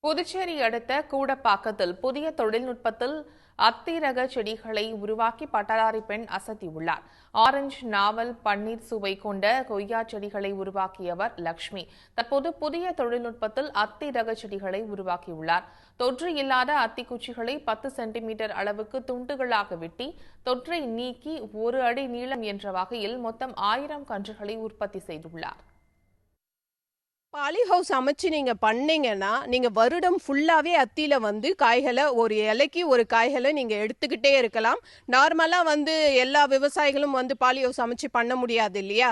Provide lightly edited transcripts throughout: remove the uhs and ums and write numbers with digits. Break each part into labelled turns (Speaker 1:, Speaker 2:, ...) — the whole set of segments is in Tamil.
Speaker 1: புதுச்சேரி அடுத்த கூடப்பாக்கத்தில் புதிய தொழில்நுட்பத்தில் அத்தி ரக செடிகளை உருவாக்கி பட்டதாரி பெண் அசத்தியுள்ளார். ஆரஞ்சு, நாவல், பன்னீர் சுவை கொண்ட கொய்யா செடிகளை உருவாக்கியவர் லட்சுமி. தற்போது புதிய தொழில்நுட்பத்தில் அத்தி ரக செடிகளை உருவாக்கியுள்ளார். தொற்று இல்லாத அத்திக்குச்சிகளை 10 சென்டிமீட்டர் அளவுக்கு துண்டுகளாக வெட்டி தொற்றை நீக்கி 1 அடி நீளம் என்ற வகையில் மொத்தம் 1000 கன்றுகளை உற்பத்தி செய்துள்ளார்.
Speaker 2: பாலி ஹவுஸ் அமைச்சு நீங்க பண்ணீங்கன்னா, நீங்க வருடம் ஃபுல்லாவே அத்தியில காய்கள ஒரு இலைக்கு ஒரு காய்கள நீங்க எடுத்துக்கிட்டே இருக்கலாம். நார்மலா எல்லா விவசாயிகளும் பாலி ஹவுஸ் அமைச்சு பண்ண முடியாது இல்லையா?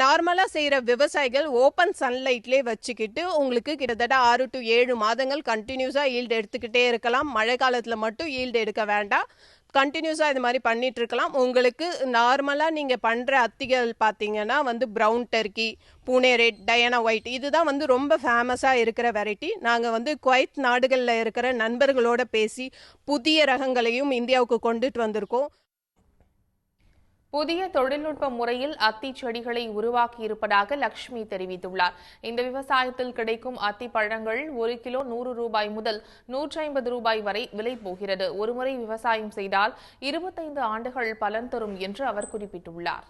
Speaker 2: நார்மலா செய்ற விவசாயிகள் ஓப்பன் சன்லைட்லயே வச்சுக்கிட்டு, உங்களுக்கு கிட்டத்தட்ட 6 to 7 மாதங்கள் கன்டினியூஸா ஈல்டு எடுத்துக்கிட்டே இருக்கலாம். மழை காலத்துல மட்டும் ஈல்டு எடுக்க வேண்டாம். கண்டினியூஸா இது மாதிரி பண்ணிட்டு இருக்கலாம். உங்களுக்கு நார்மலா நீங்க பண்ற அத்திகள் பார்த்தீங்கன்னா brown Turkey, Pune red, Diana white இதுதான் ரொம்ப ஃபேமஸா இருக்கிற வெரைட்டி. நாங்க குவைத் நாடுகள்ல இருக்கிற நண்பர்களோட பேசி புதிய ரகங்களையும் இந்தியாவுக்கு கொண்டுட்டு வந்திருக்கோம்.
Speaker 1: புதிய தொழில்நுட்ப முறையில் அத்தி செடிகளை உருவாக்கியிருப்பதாக லட்சுமி தெரிவித்துள்ளார். இந்த விவசாயத்தில் கிடைக்கும் அத்தி பழங்கள் 1 கிலோ 100 ரூபாய் முதல் 150 ரூபாய் வரை விலை போகிறது. ஒருமுறை விவசாயம் செய்தால் 25 ஆண்டுகள் பலன் தரும் என்று அவர் குறிப்பிட்டுள்ளார்.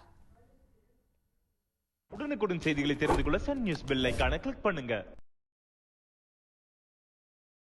Speaker 3: உடனுக்குடன் செய்திகளை தெரிந்து கொள்ள சன் நியூஸ் பெல் ஐகானை கிளிக் பண்ணுங்க.